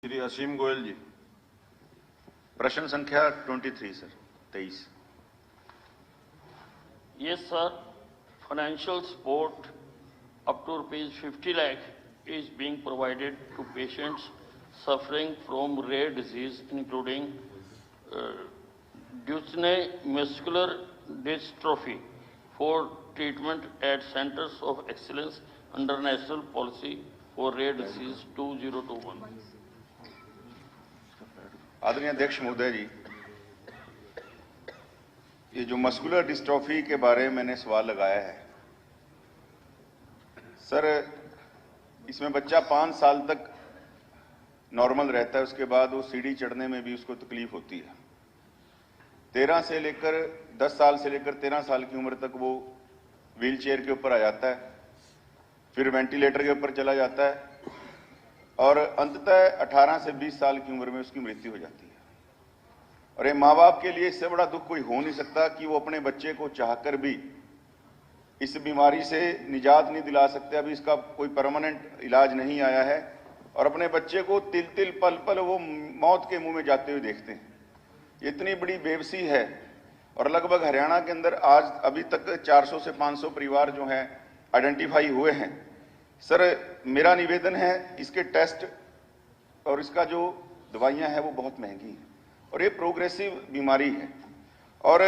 श्री असीम गोयल जी। प्रश्न संख्या 23 sir 23। Yes, sir. Financial support up to ₹50 lakh is being provided to patients suffering from rare disease, including Duchenne muscular dystrophy, for treatment at Centers of Excellence under National Policy for Rare Disease 2021. आदरणीय अध्यक्ष महोदय जी, ये जो muscular dystrophy के बारे में मैंने सवाल लगाया है सर, इसमें बच्चा 5 साल तक नॉर्मल रहता है, उसके बाद वो सीढ़ी चढ़ने में भी उसको तकलीफ होती है। 10 साल से लेकर 13 साल की उम्र तक वो व्हीलचेयर के ऊपर आ जाता है, फिर वेंटिलेटर के ऊपर चला जाता है और अंततः 18 से 20 साल की उम्र में उसकी मृत्यु हो जाती है। और ये माँ बाप के लिए इससे बड़ा दुख कोई हो नहीं सकता कि वो अपने बच्चे को चाहकर भी इस बीमारी से निजात नहीं दिला सकते। अभी इसका कोई परमानेंट इलाज नहीं आया है और अपने बच्चे को तिल तिल पल पल वो मौत के मुंह में जाते हुए देखते हैं। इतनी बड़ी बेबसी है और लगभग हरियाणा के अंदर आज अभी तक 400 से 500 परिवार जो हैं आइडेंटिफाई हुए हैं। सर, मेरा निवेदन है, इसके टेस्ट और इसका जो दवाइयां हैं वो बहुत महंगी हैं और ये प्रोग्रेसिव बीमारी है। और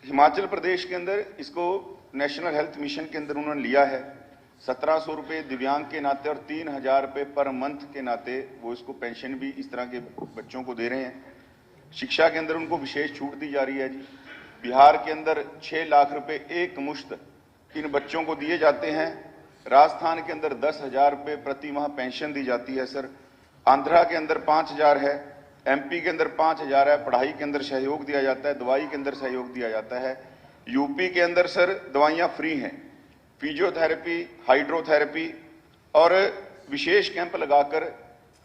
हिमाचल प्रदेश के अंदर इसको नेशनल हेल्थ मिशन के अंदर उन्होंने लिया है। 1700 रुपये दिव्यांग के नाते और 3000 रुपये पर मंथ के नाते वो इसको पेंशन भी इस तरह के बच्चों को दे रहे हैं। शिक्षा के अंदर उनको विशेष छूट दी जा रही है जी। बिहार के अंदर 6 लाख रुपये एक मुश्त इन बच्चों को दिए जाते हैं। राजस्थान के अंदर 10,000 रुपये प्रति माह पेंशन दी जाती है सर। आंध्रा के अंदर 5,000 है, एमपी के अंदर 5,000 है। पढ़ाई के अंदर सहयोग दिया जाता है, दवाई के अंदर सहयोग दिया जाता है। यूपी के अंदर सर दवाइयाँ फ्री हैं, फिजियोथेरेपी, हाइड्रोथेरेपी और विशेष कैंप लगाकर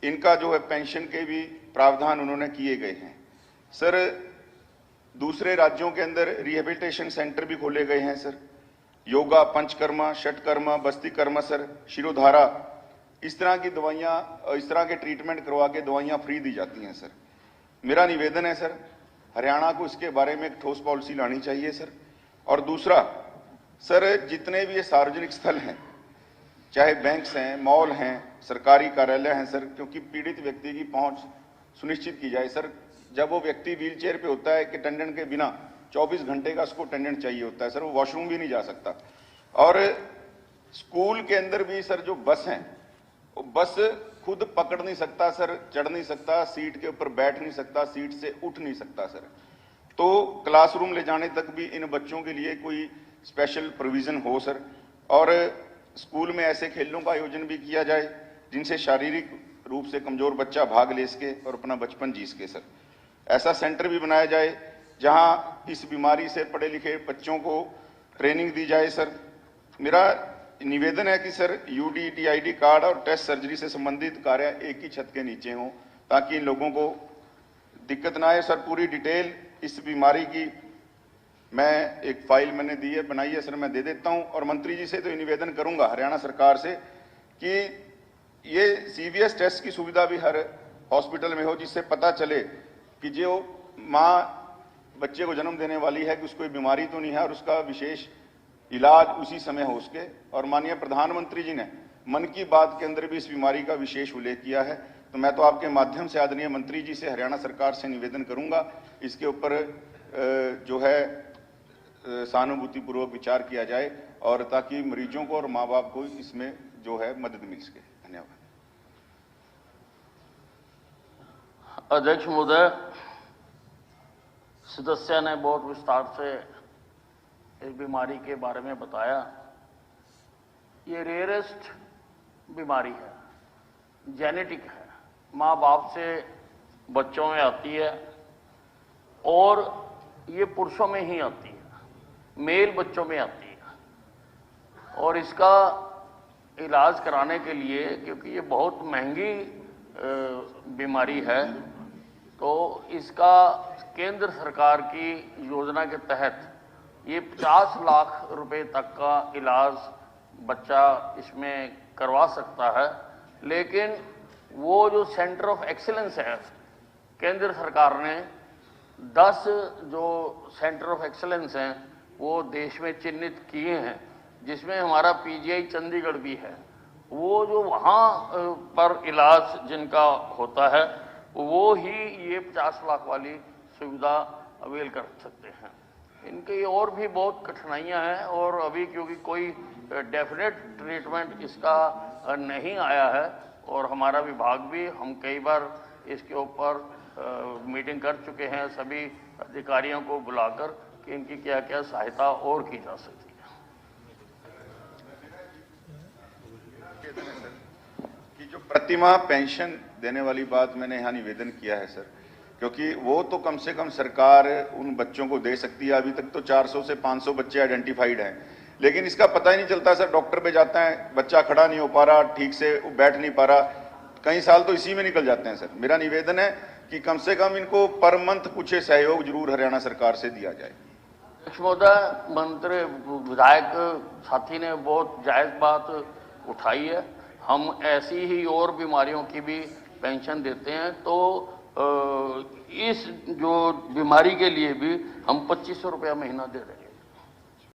इनका जो है पेंशन के भी प्रावधान उन्होंने किए गए हैं। सर, दूसरे राज्यों के अंदर रिहेबिलिटेशन सेंटर भी खोले गए हैं सर। योगा, पंचकर्मा, षटकर्मा, बस्तिकर्मा सर, शिरोधारा, इस तरह की दवाइयाँ, इस तरह के ट्रीटमेंट करवा के दवाइयाँ फ्री दी जाती हैं सर। मेरा निवेदन है सर, हरियाणा को इसके बारे में एक ठोस पॉलिसी लानी चाहिए सर। और दूसरा सर, जितने भी ये सार्वजनिक स्थल हैं, चाहे बैंक्स हैं, मॉल हैं, सरकारी कार्यालय हैं सर, क्योंकि पीड़ित व्यक्ति की पहुंच सुनिश्चित की जाए सर। जब वो व्यक्ति व्हीलचेयर पे होता है कि टेंडेंट के बिना 24 घंटे का उसको टेंडेंट चाहिए होता है सर, वो वॉशरूम भी नहीं जा सकता। और स्कूल के अंदर भी सर जो बस हैं, वो बस खुद पकड़ नहीं सकता सर, चढ़ नहीं सकता, सीट के ऊपर बैठ नहीं सकता, सीट से उठ नहीं सकता सर। तो क्लासरूम ले जाने तक भी इन बच्चों के लिए कोई स्पेशल प्रोविजन हो सर। और स्कूल में ऐसे खेलों का आयोजन भी किया जाए जिनसे शारीरिक रूप से कमजोर बच्चा भाग ले सके और अपना बचपन जी सके सर। ऐसा सेंटर भी बनाया जाए जहां इस बीमारी से पढ़े लिखे बच्चों को ट्रेनिंग दी जाए सर। मेरा निवेदन है कि सर यूडी, टीआईडी कार्ड और टेस्ट सर्जरी से संबंधित कार्य एक ही छत के नीचे हों ताकि इन लोगों को दिक्कत ना आए सर। पूरी डिटेल इस बीमारी की मैं एक फाइल मैंने दी है, बनाई है सर, मैं दे देता हूं। और मंत्री जी से तो निवेदन करूंगा हरियाणा सरकार से कि ये सीवीएस टेस्ट की सुविधा भी हर हॉस्पिटल में हो, जिससे पता चले कि जो माँ बच्चे को जन्म देने वाली है कि उसको बीमारी तो नहीं है और उसका विशेष इलाज उसी समय हो सके। और माननीय प्रधानमंत्री जी ने मन की बात के अंदर भी इस बीमारी का विशेष उल्लेख किया है। तो मैं तो आपके माध्यम से आदरणीय मंत्री जी से, हरियाणा सरकार से निवेदन करूंगा इसके ऊपर जो है सहानुभूतिपूर्वक विचार किया जाए और ताकि मरीजों को और माँ बाप को इसमें जो है मदद मिल सके। धन्यवाद। अध्यक्ष महोदय, सदस्य ने बहुत विस्तार से इस बीमारी के बारे में बताया। ये रेयरेस्ट बीमारी है, जेनेटिक है, माँ बाप से बच्चों में आती है और ये पुरुषों में ही आती है, मेल बच्चों में आती है। और इसका इलाज कराने के लिए, क्योंकि ये बहुत महंगी बीमारी है, तो इसका केंद्र सरकार की योजना के तहत ये 50 लाख रुपए तक का इलाज बच्चा इसमें करवा सकता है। लेकिन वो जो सेंटर ऑफ एक्सीलेंस है, केंद्र सरकार ने 10 जो सेंटर ऑफ एक्सीलेंस हैं वो देश में चिन्हित किए हैं, जिसमें हमारा पीजीआई चंडीगढ़ भी है। वो जो वहाँ पर इलाज जिनका होता है वो ही ये 50 लाख वाली सुविधा अवेल कर सकते हैं। इनकी और भी बहुत कठिनाइयां हैं और अभी क्योंकि कोई डेफिनेट ट्रीटमेंट इसका नहीं आया है और हमारा विभाग भी, हम कई बार इसके ऊपर मीटिंग कर चुके हैं सभी अधिकारियों को बुलाकर कि इनकी क्या क्या सहायता और की जा सकती है। कि जो प्रतिमाह पेंशन देने वाली बात मैंने यहाँ निवेदन किया है सर, क्योंकि वो तो कम से कम सरकार उन बच्चों को दे सकती है। अभी तक तो 400 से 500 बच्चे आइडेंटिफाइड हैं, लेकिन इसका पता ही नहीं चलता सर। डॉक्टर पे जाते हैं, बच्चा खड़ा नहीं हो पा रहा, ठीक से बैठ नहीं पा रहा, कई साल तो इसी में निकल जाते हैं सर। मेरा निवेदन है कि कम से कम इनको पर मंथ कुछ सहयोग जरूर हरियाणा सरकार से दिया जाए। महोदय, मंत्री विधायक साथी ने बहुत जायज बात उठाई है। हम ऐसी ही और बीमारियों की भी पेंशन देते हैं, तो इस जो बीमारी के लिए भी हम 2500 रुपया महीना दे रहे हैं।